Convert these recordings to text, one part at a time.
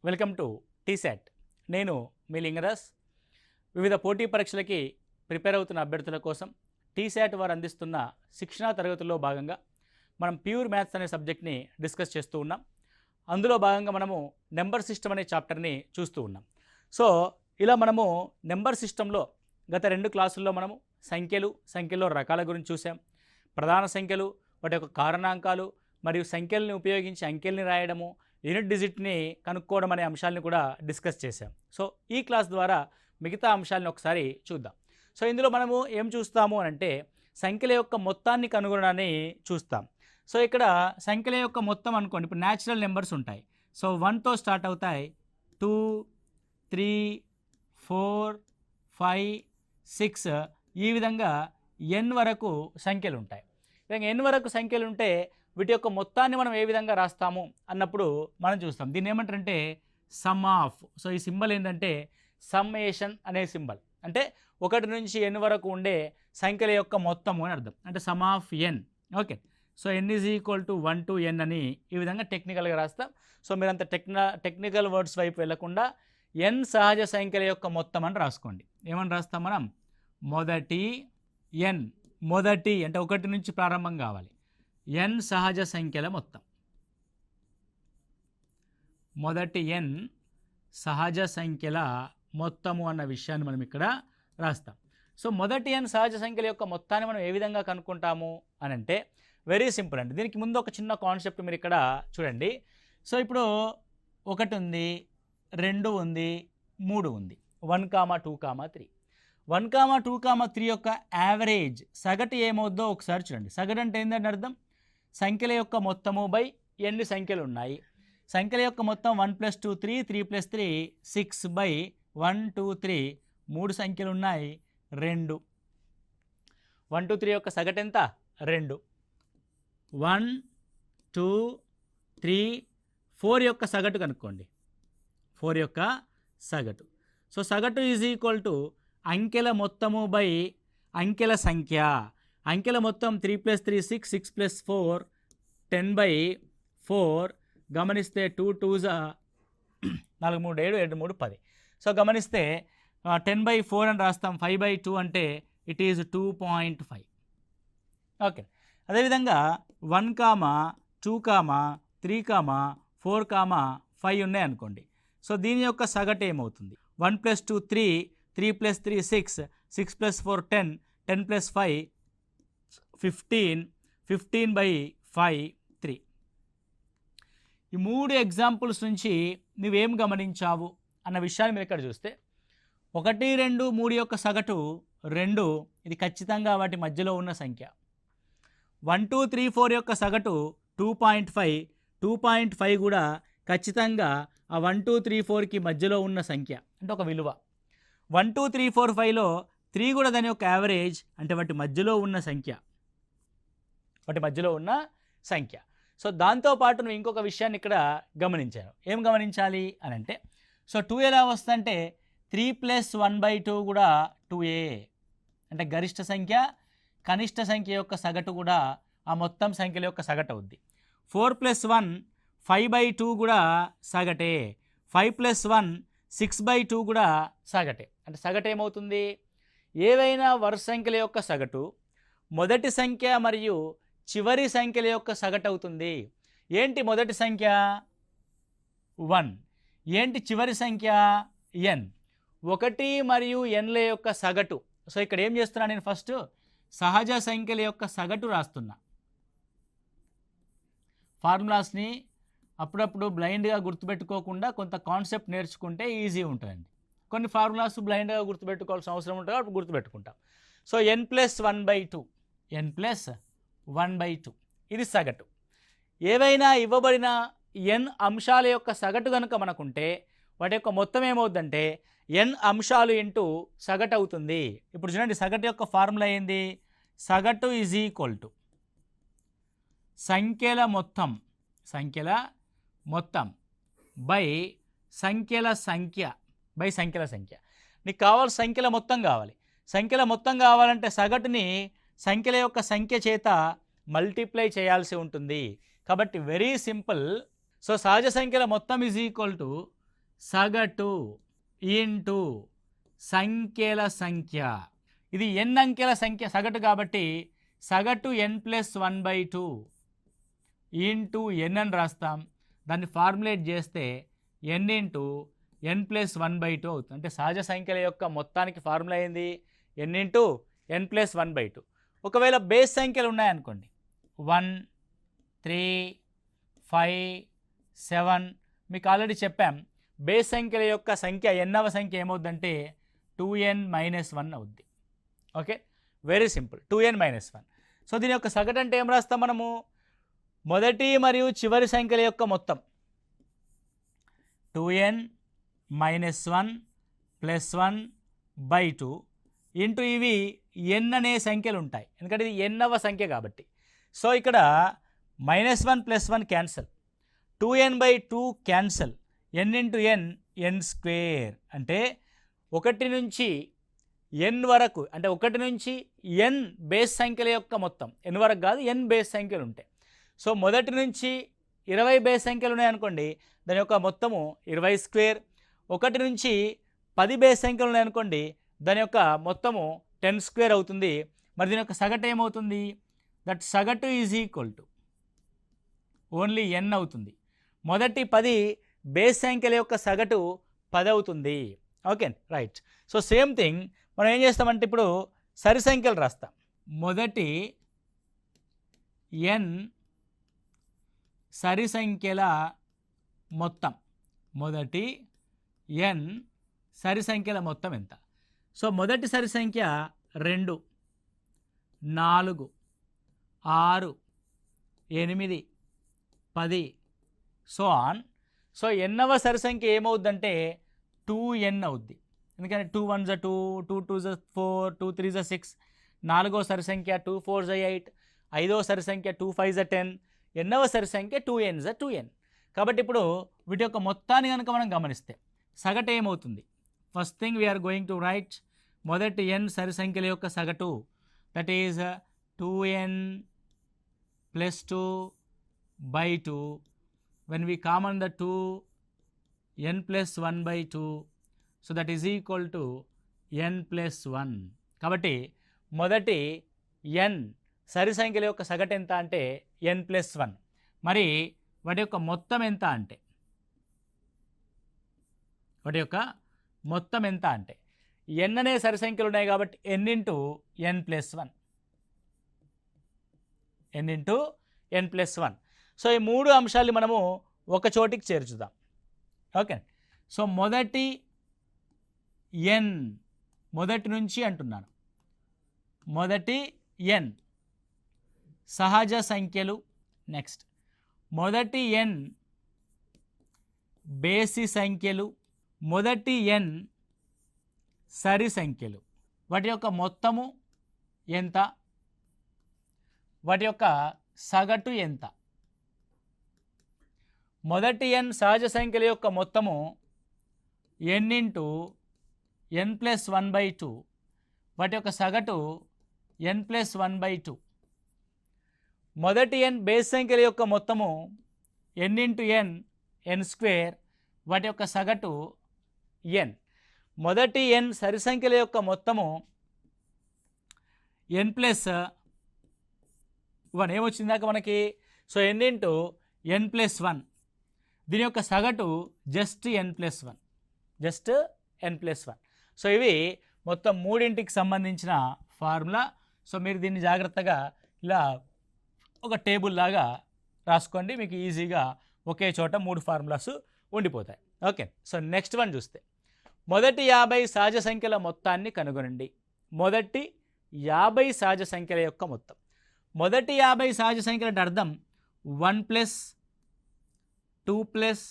Welcome to T-SAT. నేను మీ లింగరాజ్. వివిధ పోటీ పరీక్షలకి ప్రిపేర్ అవుతున్న అభ్యర్థుల కోసం టీశాట్ వారు అందిస్తున్న శిక్షణా తరగతుల్లో భాగంగా మనం ప్యూర్ మ్యాథ్స్ అనే సబ్జెక్ట్ని డిస్కస్ చేస్తూ ఉన్నాం. అందులో భాగంగా మనము నెంబర్ సిస్టమ్ అనే చాప్టర్ని చూస్తూ ఉన్నాం. సో ఇలా మనము నెంబర్ సిస్టంలో గత 2 క్లాసుల్లో మనము సంఖ్యలో రకాల గురించి చూసాం. ప్రధాన సంఖ్యలు, వాటి యొక్క కారణాంకాలు మరియు సంఖ్యల్ని ఉపయోగించి అంకెల్ని రాయడము, యూనిట్ డిజిట్ని కనుక్కోవడం అనే అంశాలను కూడా డిస్కస్ చేశాం. సో ఈ క్లాస్ ద్వారా మిగతా అంశాలను ఒకసారి చూద్దాం. సో ఇందులో మనము ఏం చూస్తాము అంటే సంఖ్యల యొక్క మొత్తాన్ని కనుగొనడాన్ని చూస్తాం. సో ఇక్కడ సంఖ్యల యొక్క మొత్తం అనుకోండి, ఇప్పుడు న్యాచురల్ నెంబర్స్ ఉంటాయి. సో 1తో స్టార్ట్ అవుతాయి, 2, 3, 4, 5, 6 ఈ విధంగా n వరకు సంఖ్యలు ఉంటాయి. విధంగా n వరకు సంఖ్యలు ఉంటే వీటి యొక్క మొత్తాన్ని మనం ఏ విధంగా రాస్తాము అన్నప్పుడు మనం చూస్తాం. దీన్ని ఏమంటారంటే సమ్ ఆఫ్. సో ఈ సింబల్ ఏంటంటే సమ్మేషన్ అనే సింబల్, అంటే 1 నుంచి n వరకు ఉండే సంఖ్యల యొక్క మొత్తము అని అర్థం, అంటే some of n. Okay, so n is equal to 1 to n అని ఈ విధంగా టెక్నికల్గా రాస్తాం. సో మీరంత టెక్నికల్ వర్డ్స్ వైపు వెళ్లకుండా n సహజ సంఖ్యల యొక్క మొత్తం అని రాసుకోండి. ఏమని రాస్తాం మనం? మొదటి n, మొదటి అంటే 1 నుంచి ప్రారంభం కావాలి. n సహజ సంఖ్యల మొత్తం, మొదటి n సహజ సంఖ్యల మొత్తము అన్న విషయాన్ని మనం ఇక్కడ రాస్తాం. సో మొదటి n సహజ సంఖ్యల యొక్క మొత్తాన్ని మనం ఏ విధంగా కనుక్కుంటాము అని అంటే వెరీ సింపుల్ అండి. దీనికి ముందు ఒక చిన్న కాన్సెప్ట్ మీరు ఇక్కడ చూడండి. సో ఇప్పుడు 1 ఉంది, 2 ఉంది, 3 ఉంది, 1, 2, 3. 1, 2, 3 యొక్క యావరేజ్ సగటు ఏమవుద్దో ఒకసారి చూడండి. సగటు అంటే ఏంటంటే అర్థం సంఖ్యల యొక్క మొత్తము బై ఎన్ని సంఖ్యలు ఉన్నాయి. సంఖ్యల యొక్క మొత్తం 1 + 2 3, 3 + 3 6 బై 1 2 3 3 సంఖ్యలు ఉన్నాయి, 2. 1 2 3 యొక్క సగటు ఎంత? 2. 1 2 3 4 యొక్క సగటు కనుక్కోండి. 4 యొక్క సగటు. సో సగటు ఈజ్ ఈక్వల్ టు అంకెల మొత్తము బై అంకెల సంఖ్య. అంకెల మొత్తం 3 + 3 6, 6 + 4 10 బై 4. గమనిస్తే 2 2s 4 3 7 7 3 10. సో గమనిస్తే 10 బై 4 అని రాస్తాం. 5 బై 2 అంటే ఇట్ ఈజ్ 2.5. ఓకే, అదేవిధంగా 1, 2, 3, 4, 5 ఉన్నాయి అనుకోండి. సో దీని యొక్క సగటు ఏమవుతుంది? 1 + 2 3, 3 + 3 6, 6 + 4 10, 10 + 5 15, 15 బై 5 3. ఈ 3 ఎగ్జాంపుల్స్ నుంచి నువ్వేం గమనించావు అన్న విషయాన్ని మీరు ఇక్కడ చూస్తే 1 2 3 యొక్క సగటు 2, ఇది ఖచ్చితంగా వాటి మధ్యలో ఉన్న సంఖ్య. 1 2 3 4 యొక్క సగటు 2.5, 2.5 కూడా ఖచ్చితంగా ఆ 1 2 3 4కి మధ్యలో ఉన్న సంఖ్య, అంటే ఒక విలువ. 1 2 3 4 5లో 3 కూడా దాని యొక్క యావరేజ్, అంటే వాటి మధ్యలో ఉన్న సంఖ్య, వాటి మధ్యలో ఉన్న సంఖ్య. సో దాంతోపాటు నువ్వు ఇంకొక విషయాన్ని ఇక్కడ గమనించాను. ఏం గమనించాలి అని అంటే, సో 2 ఎలా వస్తుందంటే 3 + 1/2 కూడా 2a, అంటే గరిష్ట సంఖ్య కనిష్ట సంఖ్య యొక్క సగటు కూడా ఆ మొత్తం సంఖ్యల యొక్క సగటు అవుద్ది. 4 + 1 5/2 కూడా సగటే. 5 + 1 6/2 కూడా సగటే. అంటే సగటు ఏమవుతుంది? ఏవైనా వరుస సంఖ్యల యొక్క సగటు మొదటి సంఖ్య మరియు చివరి సంఖ్యల యొక్క సగటు అవుతుంది. ఏంటి మొదటి సంఖ్య? 1. ఏంటి చివరి సంఖ్య? n. 1 మరియు nల యొక్క సగటు. సో ఇక్కడ ఏం చేస్తున్నా నేను? ఫస్ట్ సహజ సంఖ్యల యొక్క సగటు రాస్తున్నా. ఫార్ములాస్ని అప్పుడప్పుడు బ్లైండ్గా గుర్తుపెట్టుకోకుండా కొంత కాన్సెప్ట్ నేర్చుకుంటే ఈజీ ఉంటుందండి. కొన్ని ఫార్ములాస్ బ్లైండ్గా గుర్తుపెట్టుకోవాల్సిన అవసరం ఉంటుంది, అప్పుడు గుర్తుపెట్టుకుంటాం. సో n + 1/2, n + 1/2 ఇది సగటు. ఏవైనా ఇవ్వబడిన n అంశాల యొక్క సగటు కనుక మనకుంటే వాటి యొక్క మొత్తం ఏమవుతుందంటే n అంశాలు ఇంటూ సగటు అవుతుంది. ఇప్పుడు చూడండి, సగటు యొక్క ఫార్ములా ఏంది? సగటు ఈజ్ ఈక్వల్ టు సంఖ్యల మొత్తం బై సంఖ్యల సంఖ్య. నీకు కావాల్సిన సంఖ్యల మొత్తం కావాలి. సంఖ్యల మొత్తం కావాలంటే సగటుని సంఖ్యల యొక్క సంఖ్య చేత మల్టిప్లై చేయాల్సి ఉంటుంది. కాబట్టి వెరీ సింపుల్. సో సహజ సంఖ్యల మొత్తం ఈజ్ ఈక్వల్ టు సగటు ఇంటూ సంఖ్యల సంఖ్య. ఇది n అంకెల సంఖ్య సగటు కాబట్టి సగటు n+1/2 ఇంటూ n అని రాస్తాం. దాన్ని ఫార్ములేట్ చేస్తే n ఇంటూ n+1/2 అవుతుంది. అంటే సహజ సంఖ్యల యొక్క మొత్తానికి ఫార్ములా ఏంది? n into n+1/2. ఒకవేళ బేస్ సంఖ్యలు ఉన్నాయనుకోండి 1, 3, 5, 7 మీకు ఆల్రెడీ చెప్పాం. బేస్ సంఖ్యల యొక్క సంఖ్య ఎన్నవ సంఖ్య ఏమవుద్దంటే 2n-1 అవుద్ది. Okay, very simple, 2n-1. So దీని యొక్క సగటు అంటే ఏం రాస్తాం మనము? మొదటి మరియు చివరి సంఖ్యల యొక్క మొత్తం 2n-1 + 1/2 ఇంటూ ఇవి n అనే సంఖ్యలు ఉంటాయి, ఎందుకంటే ఇది nవ సంఖ్య కాబట్టి. సో ఇక్కడ -1 + 1 cancel, 2n/2 cancel, n into n square. అంటే 1 నుంచి n వరకు, అంటే 1 నుంచి n బేస్ సంఖ్యల యొక్క మొత్తం, n వరకు కాదు, n బేస్ సంఖ్యలు ఉంటాయి. సో మొదటి నుంచి 20 బేస్ సంఖ్యలు ఉన్నాయనుకోండి, దాని యొక్క మొత్తము 20 స్క్వేర్. 1 నుంచి 10 బేస్ సంఖ్యలు ఉన్నాయనుకోండి, దాని యొక్క మొత్తము 10 స్క్వేర్ అవుతుంది. మరి దీని యొక్క సగటు ఏమవుతుంది? దట్ సగటు is equal to only n అవుతుంది. మొదటి 10 బేస్ సంఖ్యల యొక్క సగటు 10 అవుతుంది. Okay, right. So same thing మనం ఏం చేస్తామంటే ఇప్పుడు సరి సంఖ్యలు రాస్తాం. మొదటి n సరి సంఖ్యల మొత్తం, మొదటి n సరి సంఖ్యల మొత్తం ఎంత? సో మొదటి సరి సంఖ్య 2, 4, 6, 8, 10 సో ఆన్. సో ఎన్నవ సరి సంఖ్య ఏమవుద్దంటే 2n అవుద్ది. ఎందుకంటే 2 1s 2, 2 2s 4, 2 3s 6, 4వ సరి సంఖ్య 2 4s 8, 5వ సరి సంఖ్య 2 5s 10, ఎన్నవ సరి సంఖ్య 2n's 2n. కాబట్టి ఇప్పుడు వీటి యొక్క మొత్తాన్ని కనుక మనం గమనిస్తే సగటు ఏమవుతుంది? First thing we are going to write మొదటి n సరి సంఖ్యల యొక్క సగటు, that is 2n + 2/2. when we common the 2n+1/2, so that is equal to n+1. కాబట్టి మొదటి n సరి సంఖ్యల యొక్క సగటు ఎంత అంటే n+1. మరి వాటి యొక్క మొత్తం ఎంత అంటే, వాటి యొక్క మొత్తం ఎంత అంటే n అనే సరి సంఖ్యలు ఉన్నాయి కాబట్టి n into n+1, n into n+1. So ఈ మూడు అంశాలు మనము ఒక చోటికి చేర్చుదాం. ఓకే, సో మొదటి n, మొదటి నుంచి అంటున్నాను, మొదటి n సహజ సంఖ్యలు. నెక్స్ట్ మొదటి n బేసి సంఖ్యలు, మొదటి n సరి సంఖ్యలు. వాటి యొక్క మొత్తము ఎంత? వాటి యొక్క సగటు ఎంత? మొదటి n సహజ సంఖ్యల యొక్క మొత్తము n ఇంటూ n+1/2, వాటి యొక్క సగటు n+1/2. మొదటి n బేస్ సంఖ్యల యొక్క మొత్తము n ఇంటూ n స్క్వేర్, వాటి యొక్క సగటు n. మొదటి n సరి సంఖ్యల యొక్క మొత్తము n+1 ఏమొచ్చిందాక మనకి? సో n ఇంటూ n+1, దీని యొక్క సగటు just n+1, just n+1. So ఇవి మొత్తం మూడింటికి సంబంధించిన ఫార్ములా. సో మీరు దీన్ని జాగ్రత్తగా ఇలా ఒక టేబుల్ లాగా రాసుకోండి, మీకు ఈజీగా ఒకే చోట 3 ఫార్ములాస్ ఉండిపోతాయి. ఓకే, సో నెక్స్ట్ వన్ చూస్తే మొదటి 50 సహజ సంఖ్యల మొత్తాన్ని కనుగొనండి. మొదటి 50 సహజ సంఖ్యల యొక్క మొత్తం. మొదటి 50 సహజ సంఖ్యల అంటే అర్థం 1 + 2 +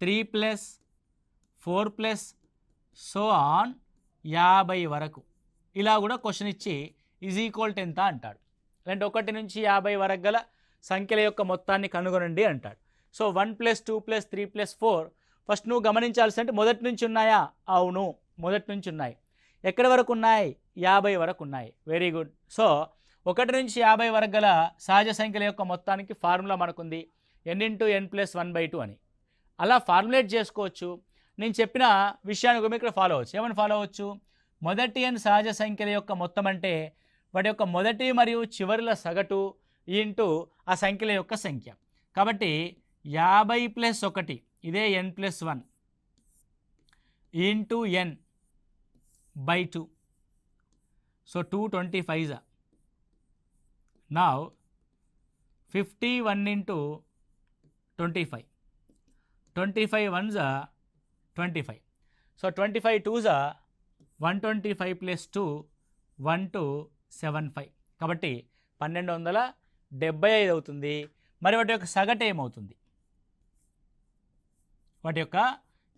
3 + 4 + సో ఆన్ 50 వరకు. ఇలా కూడా క్వశ్చన్ ఇచ్చి ఈజ్ ఈక్వల్ టు ఎంత అంటాడు. అంటే 1 నుంచి 50 వరకు గల సంఖ్యల యొక్క మొత్తాన్ని కనుగొనండి అంటాడు. సో 1 + 2 + 3 + 4 ఫస్ట్ నువ్వు గమనించాల్సి అంటే మొదటి నుంచి ఉన్నాయా? అవును, మొదటి నుంచి ఉన్నాయి. ఎక్కడి వరకు ఉన్నాయి? 50 వరకు ఉన్నాయి. Very good. సో 1 నుంచి 50 వరకు గల సహజ సంఖ్యల యొక్క మొత్తానికి ఫార్ములా మనకుంది n ఇంటూ n+1/2 అని. అలా ఫార్ములేట్ చేసుకోవచ్చు. నేను చెప్పిన విషయాన్ని కూడా ఇక్కడ ఫాలో అవచ్చు. ఏమని ఫాలో అవచ్చు? మొదటి n సహజ సంఖ్యల యొక్క మొత్తం అంటే వాటి యొక్క మొదటి మరియు చివరిల సగటు ఇంటూ ఆ సంఖ్యల యొక్క సంఖ్య. కాబట్టి 50 + 1 ఇదే n+1 into n/2. So 225. Now 51 into 25. 25 ones are 25. So 25 twos are 125 plus 2 1275. కాబట్టి 1275 అవుతుంది. మరి వాటి యొక్క సగటు ఏమవుతుంది? వాటి యొక్క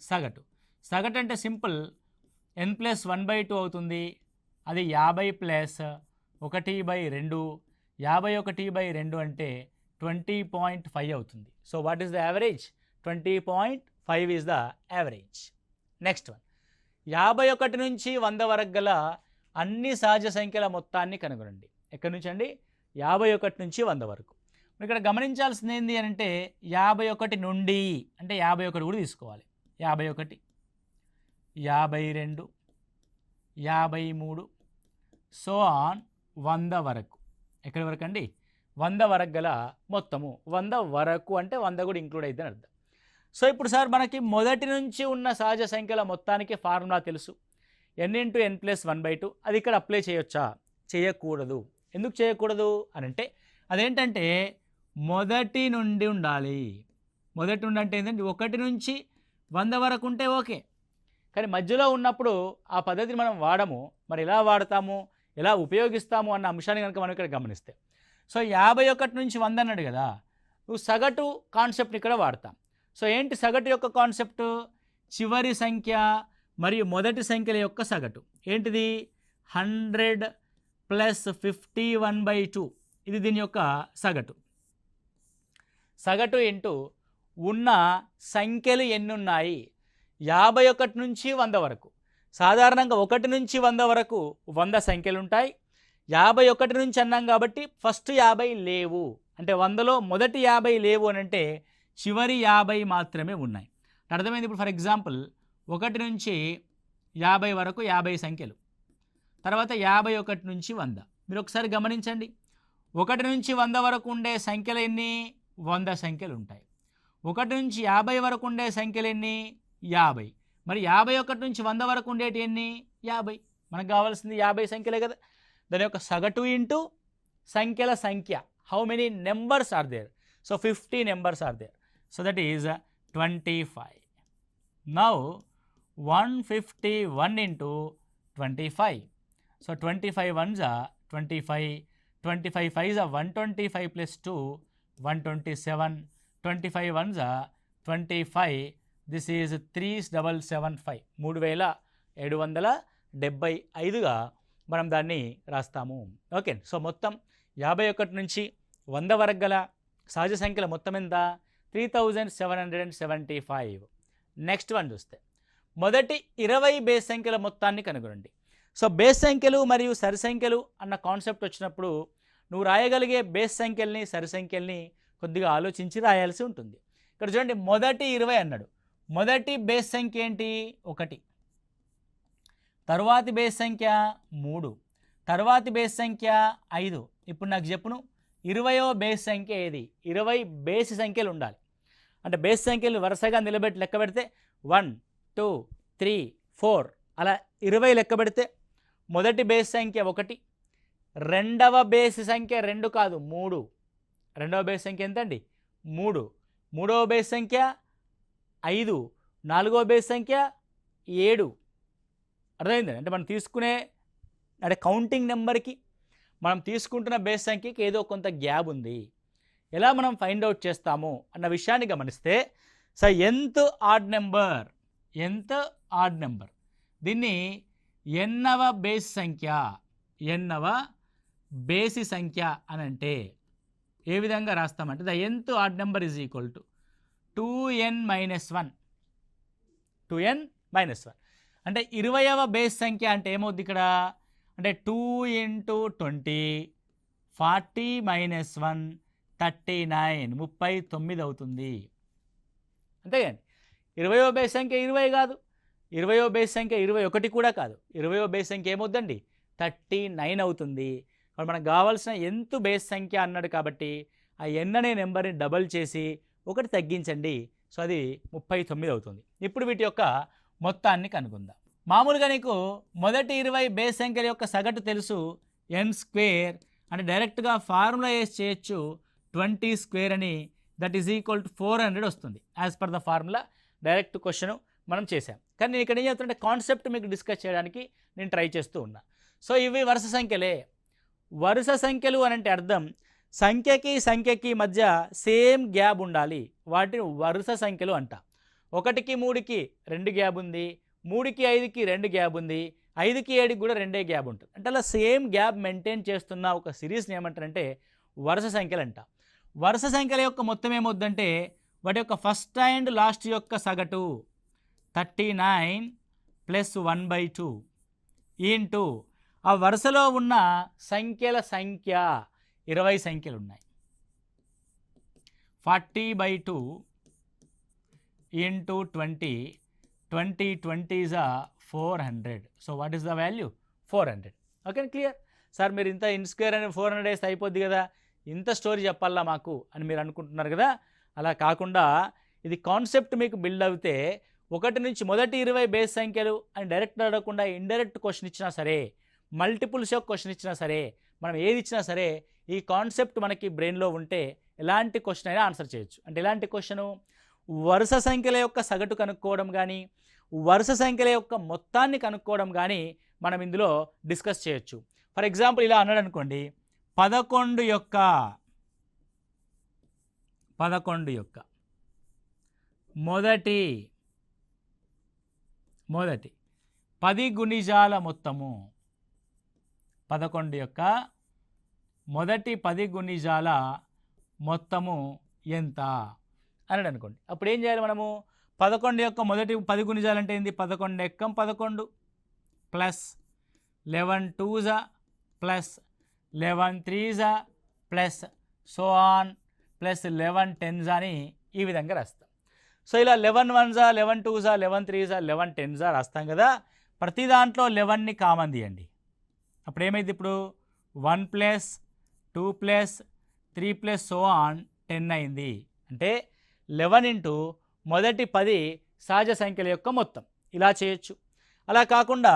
సగటు అంటే సింపుల్ n+1/2 అవుతుంది. అది 50 ప్లస్ 1/2, 51/2 అంటే 20.5 అవుతుంది. So what is the average? 20.5 is the average. Next one, 51 నుంచి 100 వరకు గల అన్ని సహజ సంఖ్యల మొత్తాన్ని కనుగొనండి. ఎక్కడి నుంచి అండి? 51 నుంచి 100 వరకు. ఇక్కడ గమనించాల్సింది ఏంటి అని అంటే 51 నుండి అంటే 51 కూడా తీసుకోవాలి. 51, 52, 53 సో ఆన్ 100 వరకు. ఎక్కడి వరకు అండి? 100 వరకు గల మొత్తము. 100 వరకు అంటే 100 కూడా ఇంక్లూడ్ అవుతుందని అర్థం. సో ఇప్పుడు సార్ మనకి మొదటి నుంచి ఉన్న సహజ సంఖ్యల మొత్తానికి ఫార్ములా తెలుసు, n × n+1/2. అది ఇక్కడ అప్లై చేయొచ్చా? చేయకూడదు. ఎందుకు చేయకూడదు అని అంటే అదేంటంటే మొదటి నుండి ఉండాలి. మొదటి నుండి అంటే ఏంటంటే 1 నుంచి 100 వరకు ఉంటే ఓకే, కానీ మధ్యలో ఉన్నప్పుడు ఆ పద్ధతిని మనం వాడము. మరి ఎలా వాడతాము, ఎలా ఉపయోగిస్తాము అన్న అంశాన్ని కనుక మనం ఇక్కడ గమనిస్తే, సో 51 నుంచి 100 అన్నాడు కదా, నువ్వు సగటు కాన్సెప్ట్ ఇక్కడ వాడతాం. సో ఏంటి సగటు యొక్క కాన్సెప్ట్? చివరి సంఖ్య మరియు మొదటి సంఖ్యల యొక్క సగటు. ఏంటిది? 100 + 51/2. ఇది దీని యొక్క సగటు. సగటు ఇంటూ ఉన్న సంఖ్యలు ఎన్ని ఉన్నాయి? 51 నుంచి 100 వరకు. సాధారణంగా 1 నుంచి 100 వరకు 100 సంఖ్యలు ఉంటాయి. 51 నుంచి అన్నాం కాబట్టి ఫస్ట్ 50 లేవు. అంటే 100లో మొదటి 50 లేవు అని అంటే చివరి 50 మాత్రమే ఉన్నాయి. అర్థమైంది? ఇప్పుడు ఫర్ ఎగ్జాంపుల్ 1 నుంచి 50 వరకు 50 సంఖ్యలు, తర్వాత 51 నుంచి 100. మీరు ఒకసారి గమనించండి, 1 నుంచి 100 వరకు ఉండే సంఖ్యలు ఎన్ని? 100 సంఖ్యలు ఉంటాయి. 1 నుంచి 50 వరకు ఉండే సంఖ్యలు ఎన్ని? 50. మరి 51 నుంచి 100 వరకు ఉండేటి ఎన్ని? 50. మనకు కావాల్సింది 50 సంఖ్యలే కదా. దాని యొక్క సగటు ఇంటూ సంఖ్యల సంఖ్య. How many numbers are there? So 50 numbers are there. So that is 25. Now 151 into 25. సో 25 ones are 25. 25 fives are 125 plus 2 127. 25 ones are 25. This is 3775. 3775గా మనం దాన్ని రాస్తాము. ఓకే. సో మొత్తం 51 నుంచి 100 వరకు గల సహజ సంఖ్యల మొత్తం ఎంత? 3775. నెక్స్ట్ వన్ చూస్తే మొదటి 20 బేస్ సంఖ్యల మొత్తాన్ని కనుగొనండి. సో బేస్ సంఖ్యలు మరియు సరి సంఖ్యలు అన్న కాన్సెప్ట్ వచ్చినప్పుడు నువ్వు రాయగలిగే బేస్ సంఖ్యల్ని సరి సంఖ్యల్ని కొద్దిగా ఆలోచించి రాయాల్సి ఉంటుంది. ఇక్కడ చూడండి, మొదటి 20 అన్నాడు. మొదటి బేస్ సంఖ్య ఏంటి? 1. తరువాతి బేస్ సంఖ్య 3. తరువాతి బేస్ సంఖ్య 5. ఇప్పుడు నాకు చెప్పును, 20వ బేస్ సంఖ్య ఏది? 20 బేస్ సంఖ్యలు ఉండాలి. అంటే బేస్ సంఖ్యలు వరుసగా నిలబెట్టి లెక్క పెడితే 1 2 3 4 అలా 20 లెక్క పెడితే మొదటి బేస్ సంఖ్య 1, రెండవ బేస్ సంఖ్య 2 కాదు 3. రెండవ బేస్ సంఖ్య ఎంత అండి? 3. మూడవ బేస్ సంఖ్య 5. నాలుగవ బేస్ సంఖ్య 7. అర్థమైంది? అంటే మనం తీసుకునే అంటే కౌంటింగ్ నెంబర్కి మనం తీసుకుంటున్న బేస్ సంఖ్యకి ఏదో కొంత గ్యాప్ ఉంది. ఎలా మనం ఫైండ్ అవుట్ చేస్తాము అన్న విషయాన్ని గమనిస్తే, సో nth ఆడ్ నెంబర్ దీన్ని nవ బేస్ సంఖ్య, nవ బేసి సంఖ్య అని అంటే ఏ విధంగా రాస్తామంటే the nth odd number is equal to 2n - 1. 2n - 1 అంటే 20వ బేస్ సంఖ్య అంటే ఏమవుద్ది ఇక్కడ అంటే 2 × 20 40 - 1 39 39 అవుతుంది. అంతే కానీ 20వ బేస్ సంఖ్య 20 కాదు, 20వ బేస్ సంఖ్య 21 కూడా కాదు, 20వ బేస్ సంఖ్య ఏమవుద్దండి 39 అవుతుంది. ఇప్పుడు మనకు కావాల్సిన ఎంత బేస్ సంఖ్య అన్నాడు కాబట్టి ఆ n అనే నెంబర్ని డబల్ చేసి ఒకటి తగ్గించండి. సో అది 39 అవుతుంది. ఇప్పుడు వీటి యొక్క మొత్తాన్ని కనుక్కుందాం. మామూలుగా నీకు మొదటి 20 బేస్ సంఖ్యల యొక్క సగటు తెలుసు n² అంటే డైరెక్ట్గా ఫార్ములా వేసి చేయొచ్చు 20² అని, దట్ ఈజ్ ఈక్వల్ టు 400 వస్తుంది. As per the formula direct question మనం చేసాం. కానీ నేను ఇక్కడ ఏం చెప్తుంటే కాన్సెప్ట్ మీకు డిస్కస్ చేయడానికి నేను ట్రై చేస్తూ ఉన్నా. సో ఇవి వరుస సంఖ్యలే. వరుస సంఖ్యలు అని అంటే అర్థం సంఖ్యకి సంఖ్యకి మధ్య సేమ్ గ్యాప్ ఉండాలి, వాటిని వరుస సంఖ్యలు అంట. 1కి 3కి 2 గ్యాప్ ఉంది, 3కి 5కి 2 గ్యాప్ ఉంది, 5కి 7కి కూడా 2 గ్యాప్ ఉంటుంది. అంటే అలా సేమ్ గ్యాప్ మెయింటైన్ చేస్తున్న ఒక సిరీస్ని ఏమంటారంటే వరుస సంఖ్యలు అంట. వరుస సంఖ్యల యొక్క మొత్తం ఏమవుద్దంటే వాటి యొక్క ఫస్ట్ అండ్ లాస్ట్ యొక్క సగటు 39 ప్లస్ 1/2 ఇంటూ ఆ వరుసలో ఉన్న సంఖ్యల సంఖ్య 20 సంఖ్యలు ఉన్నాయి, 40/2 into 20, 20 is 400. So what is the value 400. Okay clear sir, మీరు ఇంత n² అని 400 వేస్తే అయిపోద్ది కదా, ఇంత స్టోరీ చెప్పాలా మాకు అని మీరు అనుకుంటున్నారు కదా. అలా కాకుండా ఇది కాన్సెప్ట్ మీకు బిల్డ్ అవుతే 1 నుంచి మొదటి 20 బేస్ సంఖ్యలు అని డైరెక్ట్ అడగకుండా ఇండైరెక్ట్ క్వశ్చన్ ఇచ్చినా సరే, మల్టిపుల్స్ యొక్క క్వశ్చన్ ఇచ్చినా సరే, మనం ఏది ఇచ్చినా సరే ఈ కాన్సెప్ట్ మనకి బ్రెయిన్లో ఉంటే ఎలాంటి క్వశ్చన్ అయినా ఆన్సర్ చేయొచ్చు. అంటే ఎలాంటి క్వశ్చను, వరుస సంఖ్యల యొక్క సగటు కనుక్కోవడం కానీ వరుస సంఖ్యల యొక్క మొత్తాన్ని కనుక్కోవడం కానీ మనం ఇందులో డిస్కస్ చేయొచ్చు. ఫర్ ఎగ్జాంపుల్ ఇలా అన్నాడు అనుకోండి, 11 యొక్క మొదటి 10 గుణిజాల మొత్తము, 11 యొక్క మొదటి 10 గుణిజాల మొత్తము ఎంత అని అనుకోండి. అప్పుడు ఏం చేయాలి మనము, 11 యొక్క మొదటి 10 గుణిజాలు అంటే ఏంది, 11 ఎక్కం 11 plus 11 2s plus 11 3s plus so on plus 11 10s అని ఈ విధంగా రాస్తాం. సో ఇలా 11 1s 11 2s 11 3s 11 10s రాస్తాం కదా. ప్రతి దాంట్లో 11ని కామన్ తీయండి. అప్పుడు ఏమైంది, ఇప్పుడు 1 plus 2 plus 3 plus so on 10 అయింది. అంటే 11 ఇంటూ మొదటి 10 సహజ సంఖ్యల యొక్క మొత్తం ఇలా చేయొచ్చు. అలా కాకుండా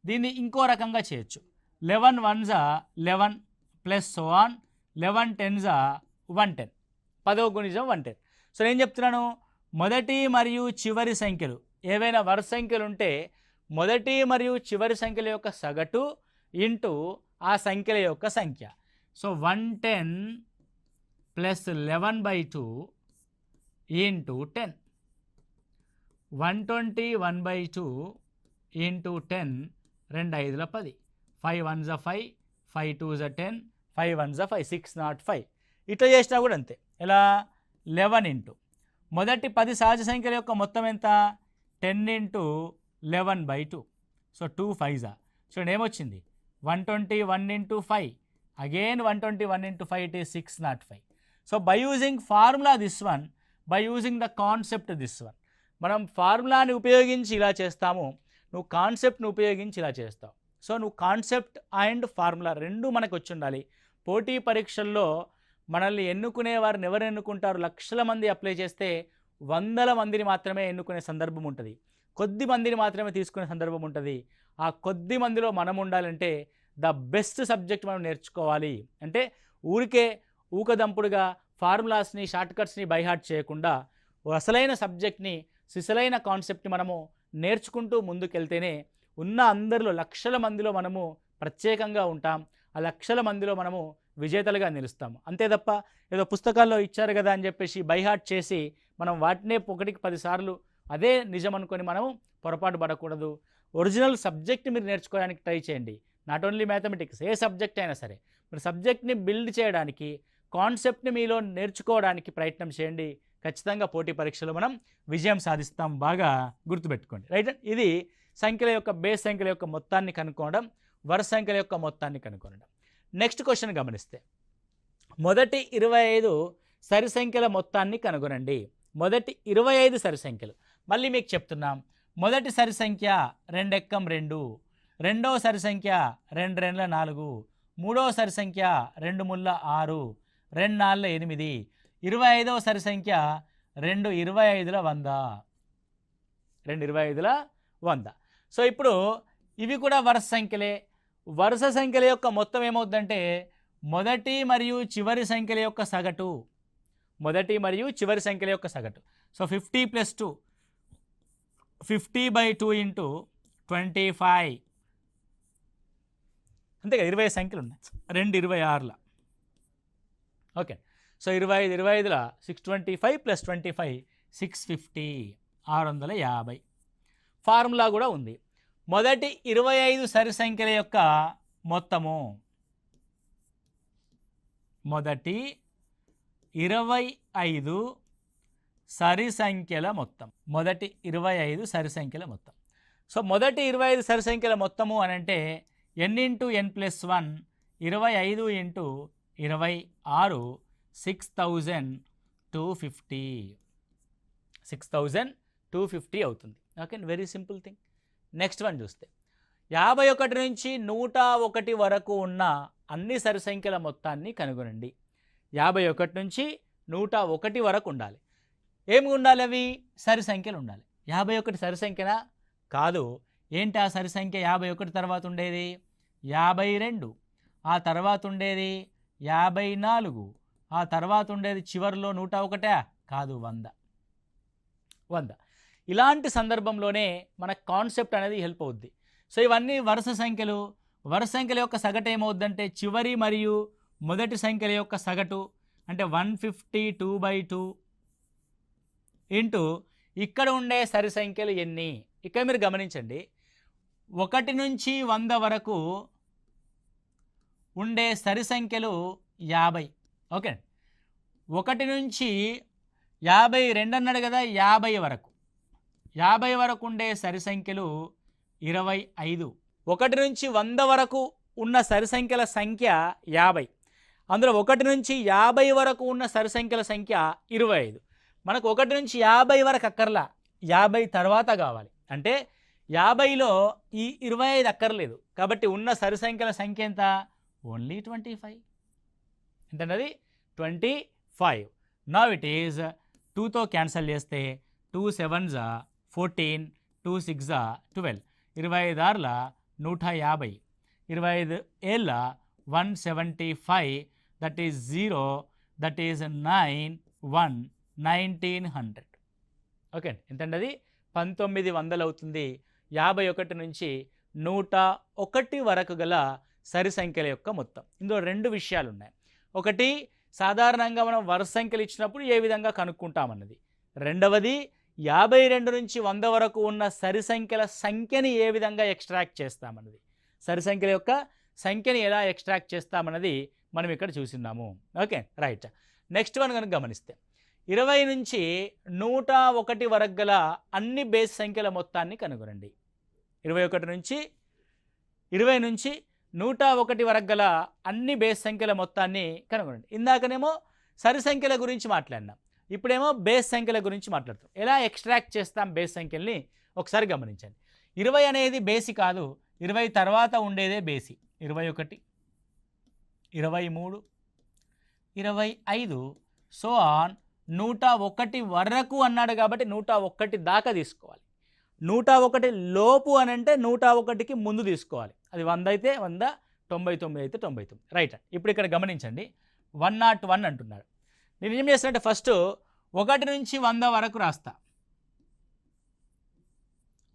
దీన్ని ఇంకో రకంగా చేయొచ్చు. 11 1s 11 plus so on 11 10s 110, 10వ గుణిజం 110. సో నేను చెప్తున్నాను, మొదటి మరియు చివరి సంఖ్యలు ఏవైనా వరుస సంఖ్యలు ఉంటే మొదటి మరియు చివరి సంఖ్యల యొక్క సగటు ఇంటూ ఆ సంఖ్యల యొక్క సంఖ్య. So 110 plus 11/2 into 10, 120 1/2 into 10, 2 5 10, 5 1s 5, 5 2s 10, 5 1s 5, 605. ఇట్లా చేసినా కూడా అంతే. ఇలా 11 ఇంటూ మొదటి 10 సహజ సంఖ్యల యొక్క మొత్తం ఎంత, 10 ఇంటూ 11/2. So 2 5s. చూడండి ఏమొచ్చింది, 120 1 into 5, again 120 1 into 5, it is 605. So by using formula this one, by using the concept this one, మనం ఫార్ములాని ఉపయోగించి ఇలా చేస్తాము, నువ్వు కాన్సెప్ట్ని ఉపయోగించి ఇలా చేస్తావు. సో నువ్వు కాన్సెప్ట్ అండ్ ఫార్ములా రెండు మనకు వచ్చి ఉండాలి. పోటీ పరీక్షల్లో మనల్ని ఎన్నుకునే వారిని ఎవరు ఎన్నుకుంటారు, లక్షల మంది అప్లై చేస్తే 100 మందిని మాత్రమే ఎన్నుకునే సందర్భం ఉంటుంది, కొద్ది మందిని మాత్రమే తీసుకునే సందర్భం ఉంటుంది. ఆ కొద్ది మందిలో మనం ఉండాలంటే ద బెస్ట్ సబ్జెక్ట్ మనం నేర్చుకోవాలి. అంటే ఊరికే ఊకదంపుడుగా ఫార్ములాస్ని షార్ట్కట్స్ని బైహార్ట్ చేయకుండా అసలైన సబ్జెక్ట్ని సిసలైన కాన్సెప్ట్ని మనము నేర్చుకుంటూ ముందుకెళ్తేనే ఉన్న అందరిలో లక్షల మందిలో మనము ప్రత్యేకంగా ఉంటాం, ఆ లక్షల మందిలో మనము విజేతలుగా నిలుస్తాము. అంతే తప్ప ఏదో పుస్తకాల్లో ఇచ్చారు కదా అని చెప్పేసి బైహార్ట్ చేసి మనం వాటినే 1కి 10 సార్లు అదే నిజం అనుకొని మనము పొరపాటు పడకూడదు. ఒరిజినల్ సబ్జెక్ట్ మీరు నేర్చుకోవడానికి ట్రై చేయండి. Not only mathematics, A subject అయినా సరే మీరు సబ్జెక్ట్ని బిల్డ్ చేయడానికి, కాన్సెప్ట్ని మీలో నేర్చుకోవడానికి ప్రయత్నం చేయండి. ఖచ్చితంగా పోటీ పరీక్షలో మనం విజయం సాధిస్తాం. బాగా గుర్తుపెట్టుకోండి, రైట్. ఇది సంఖ్యల యొక్క బేస్ సంఖ్యల యొక్క మొత్తాన్ని కనుక్కోవడం, వరుస సంఖ్యల యొక్క మొత్తాన్ని కనుక్కోవడం. నెక్స్ట్ క్వశ్చన్ గమనిస్తే, మొదటి 25 సరి సంఖ్యల మొత్తాన్ని కనుగొనండి. మొదటి 25 సరి సంఖ్యలు, మళ్ళీ మీకు చెప్తున్నాం. మొదటి సరి సంఖ్య 2 ఎక్కం 2, రెండో సరి సంఖ్య 2 రెండ్ల 4, మూడో సరి సంఖ్య 2 ముళ్ళ 6, 2 నాళ్ళ 8, 25వ సరి సంఖ్య 2 25ల 100, 2 25ల 100. సో ఇప్పుడు ఇవి కూడా వరుస సంఖ్యలే. వరుస సంఖ్యల యొక్క మొత్తం ఏమవుతుందంటే మొదటి మరియు చివరి సంఖ్యల యొక్క సగటు, మొదటి మరియు చివరి సంఖ్యల యొక్క సగటు. సో 50 + 2, 50/2 ఇంటూ 25, అంతే కదా, 20 సంఖ్యలు ఉన్నాయి, 2 26ల. ఓకే, సో 25 25ల 625 + 25 650, 650. ఫార్ములా కూడా ఉంది. మొదటి 25 సరి సంఖ్యల యొక్క మొత్తము, మొదటి 25 సరి సంఖ్యల మొత్తం, మొదటి 25 సరి సంఖ్యల మొత్తం. సో మొదటి 25 సరి సంఖ్యల మొత్తము అని అంటే n × n+1, 25 × 26, 6250, 6250 అవుతుంది. Okay, very simple thing. Next one చూస్తే 51 నుంచి 101 వరకు ఉన్న అన్ని సరి సంఖ్యల మొత్తాన్ని కనుగొనండి. 51 నుంచి 101 వరకు ఉండాలి. ఏమి ఉండాలి? అవి సరి సంఖ్యలు ఉండాలి. 51 సరి సంఖ్యనా? కాదు. ఏంటి ఆ సరి సంఖ్య? 51 తర్వాత ఉండేది 52, ఆ తర్వాత ఉండేది 54, ఆ తర్వాత ఉండేది చివరిలో 101 కాదు, 100. ఇలాంటి సందర్భంలోనే మన కాన్సెప్ట్ అనేది హెల్ప్ అవుద్ది. సో ఇవన్నీ వరుస సంఖ్యలు. వరుస సంఖ్యల యొక్క సగటు ఏమవుద్దంటే చివరి మరియు మొదటి సంఖ్యల యొక్క సగటు అంటే 152/2 ఇంటూ ఇక్కడ ఉండే సరి సంఖ్యలు ఎన్ని. ఇక్కడ మీరు గమనించండి, 1 నుంచి 100 వరకు ఉండే సరి సంఖ్యలు 50. ఓకే, 1 నుంచి 52 అన్నాడు కదా, 50 వరకు, 50 వరకు ఉండే సరి సంఖ్యలు 25. 1 నుంచి 100 వరకు ఉన్న సరి సంఖ్యల సంఖ్య 50. అందులో 1 నుంచి 50 వరకు ఉన్న సరి సంఖ్యల సంఖ్య 25. మనకు 1 నుంచి 50 వరకు అక్కర్లా, 50 తర్వాత కావాలి. అంటే 50లో ఈ 25 అక్కర్లేదు. కాబట్టి ఉన్న సరి సంఖ్యల సంఖ్య ఎంత? ఓన్లీ 25. ఎంతన్నది? 25. నౌ ఇట్ ఈజ్ 2తో క్యాన్సల్ చేస్తే 2 7s 14, 2 6 12, 25 150, 25 ఏళ్ళ 175, that is 0, that is 1900. Okay, ఎంతండి? అది 1900 అవుతుంది. 51 నుంచి 101 వరకు గల సరి సంఖ్యల యొక్క మొత్తం. ఇందులో 2 విషయాలు ఉన్నాయి. ఒకటి, సాధారణంగా మనం వరుస సంఖ్యలు ఇచ్చినప్పుడు ఏ విధంగా కనుక్కుంటామన్నది. రెండవది, 52 నుంచి 100 వరకు ఉన్న సరి సంఖ్యల సంఖ్యని ఏ విధంగా ఎక్స్ట్రాక్ట్ చేస్తామన్నది. సరి సంఖ్యల యొక్క సంఖ్యని ఎలా ఎక్స్ట్రాక్ట్ చేస్తామన్నది మనం ఇక్కడ చూసినాము. Okay, right. నెక్స్ట్ వన్ కనుక గమనిస్తే 20 నుంచి 101 వరకు గల అన్ని బేస్ సంఖ్యల మొత్తాన్ని కనుగొనండి. 20 నుంచి 101 వరకు గల అన్ని బేస్ సంఖ్యల మొత్తాన్ని కనుగొనండి. ఇందాకనేమో సరి సంఖ్యల గురించి మాట్లాడినాం, ఇప్పుడేమో బేస్ సంఖ్యల గురించి మాట్లాడుతాం. ఎలా ఎక్స్ట్రాక్ట్ చేస్తాం బేస్ సంఖ్యల్ని ఒకసారి గమనించండి. 20 అనేది బేసి కాదు, 20 తర్వాత ఉండేదే బేసి. 21, 23, 25 సో ఆన్ 101 వరకు అన్నాడు కాబట్టి 101 దాకా తీసుకోవాలి. 101 లోపు అని అంటే 101కి ముందు తీసుకోవాలి. అది 100 అయితే 100, 99 అయితే 99. రైట్. ఇప్పుడు ఇక్కడ గమనించండి, 101 అంటున్నాడు. నేను ఏం చేస్తానంటే ఫస్ట్ 1 నుంచి 100 వరకు రాస్తా.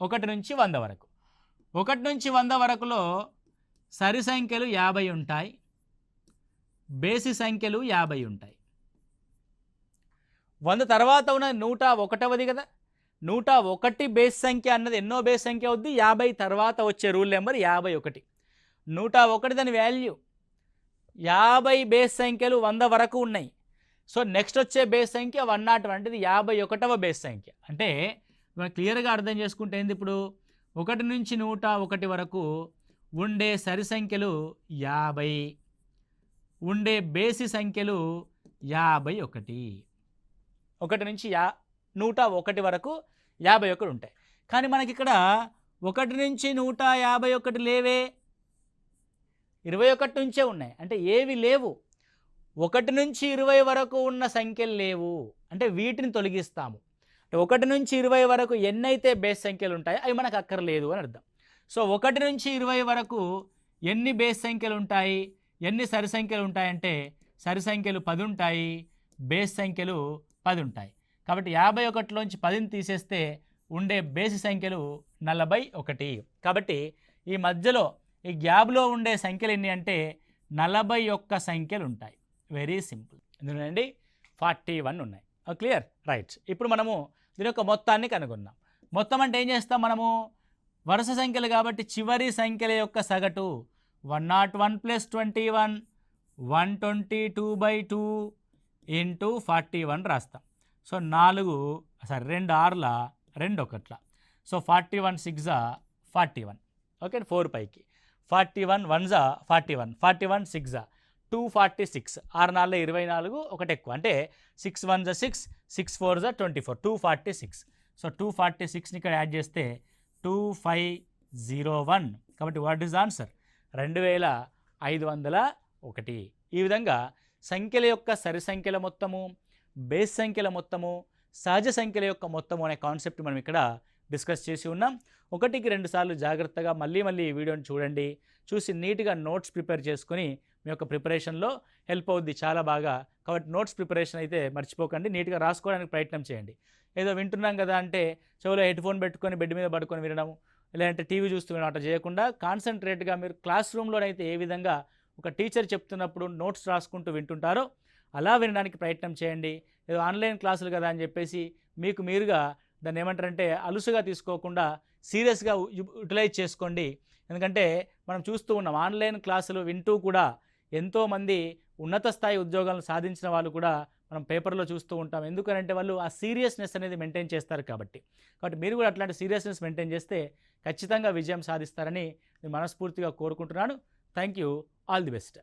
1 నుంచి 100 వరకు. 1 నుంచి 100 వరకులో సరి సంఖ్యలు 50 ఉంటాయి, బేసి సంఖ్యలు 50 ఉంటాయి. 100 తర్వాత ఉన్న 101ది కదా, 101 బేస్ సంఖ్య అన్నది ఎన్నో బేస్ సంఖ్య అవుద్ది? 50 తర్వాత వచ్చే రూల్ నెంబర్ 51. 101 దాని వాల్యూ. 50 బేస్ సంఖ్యలు 100 వరకు ఉన్నాయి. సో నెక్స్ట్ వచ్చే బేస్ సంఖ్య 101ది 51వ బేస్ సంఖ్య. అంటే మనం క్లియర్గా అర్థం చేసుకుంటే ఏంది, ఇప్పుడు 1 నుంచి 101 వరకు ఉండే సరి సంఖ్యలు 50, ఉండే బేసి సంఖ్యలు 51. 1 నుంచి 101 వరకు 51 ఉంటాయి. కానీ మనకి ఇక్కడ 1 నుంచి 151 లేవే, 21 నుంచే ఉన్నాయి. అంటే ఏవి లేవు, 1 నుంచి 20 వరకు ఉన్న సంఖ్యలు లేవు, అంటే వీటిని తొలగిస్తాము. అంటే 1 నుంచి 20 వరకు ఎన్నైతే బేస్ సంఖ్యలు ఉంటాయో అవి మనకు అక్కర్లేదు అని అర్థం. సో 1 నుంచి 20 వరకు ఎన్ని బేస్ సంఖ్యలు ఉంటాయి, ఎన్ని సరి సంఖ్యలు ఉంటాయంటే సరి సంఖ్యలు 10 ఉంటాయి, బేస్ సంఖ్యలు 10 ఉంటాయి. కాబట్టి 51లోంచి 10ని తీసేస్తే ఉండే బేసి సంఖ్యలు 41. కాబట్టి ఈ మధ్యలో ఈ గ్యాప్లో ఉండే సంఖ్యలు ఎన్ని అంటే 41 సంఖ్యలు ఉంటాయి. Very simple. ఎందుకండి 41 ఉన్నాయి. క్లియర్? రైట్. ఇప్పుడు మనము దీని యొక్క మొత్తాన్ని కనుగొన్నాం. మొత్తం అంటే ఏం చేస్తాం మనము, వరుస సంఖ్యలు కాబట్టి చివరి సంఖ్యల యొక్క సగటు 101 + 21 122/2 ఇంటూ 41 రాస్తాం. సో 2 6ల 2 1ల. సో 41 6 41. ఓకే, 4 పైకి 41 1 41, 41 6 246, 6 4 24, ఒకటి ఎక్కువ అంటే 6 1 6, 6 4 24, 246. సో 246ని ఇక్కడ యాడ్ చేస్తే 2501. కాబట్టి వాట్ ఈస్ ఆన్సర్? 2501. ఈ విధంగా సంఖ్యల యొక్క సరి సంఖ్యల మొత్తము, బేస్ సంఖ్యల మొత్తము, సహజ సంఖ్యల యొక్క మొత్తము అనే కాన్సెప్ట్ మనం ఇక్కడ డిస్కస్ చేసి ఉన్నాం. 1కి 2 సార్లు జాగ్రత్తగా మళ్ళీ ఈ వీడియోని చూడండి. చూసి నీట్గా నోట్స్ ప్రిపేర్ చేసుకొని మీ యొక్క ప్రిపరేషన్లో హెల్ప్ అవుద్ది చాలా బాగా. కాబట్టి నోట్స్ ప్రిపరేషన్ అయితే మర్చిపోకండి, నీట్గా రాసుకోవడానికి ప్రయత్నం చేయండి. ఏదో వింటున్నాం కదా అంటే చెవిలో హెడ్ ఫోన్ పెట్టుకొని బెడ్ మీద పడుకొని వినడం, లేదంటే టీవీ చూస్తూ వినడం అట్లా చేయకుండా కాన్సన్ట్రేట్గా మీరు క్లాస్ రూమ్లోనైతే ఏ విధంగా ఒక టీచర్ చెప్తున్నప్పుడు నోట్స్ రాసుకుంటూ వింటుంటారో అలా వినడానికి ప్రయత్నం చేయండి. ఏదో ఆన్లైన్ క్లాసులు కదా అని చెప్పేసి మీకు మీరుగా దాన్ని ఏమంటారంటే అలుసుగా తీసుకోకుండా సీరియస్గా యూటిలైజ్ చేసుకోండి. ఎందుకంటే మనం చూస్తూ ఉన్నాం ఆన్లైన్ క్లాసులు వింటూ కూడా ఎంతోమంది ఉన్నత స్థాయి ఉద్యోగాలను సాధించిన వాళ్ళు కూడా మనం పేపర్లో చూస్తూ ఉంటాం. ఎందుకనంటే వాళ్ళు ఆ సీరియస్నెస్ అనేది మెయింటైన్ చేస్తారు కాబట్టి మీరు కూడా అట్లాంటి సీరియస్నెస్ మెయింటైన్ చేస్తే ఖచ్చితంగా విజయం సాధిస్తారని నేను మనస్ఫూర్తిగా కోరుకుంటున్నాను. Thank you. All the best.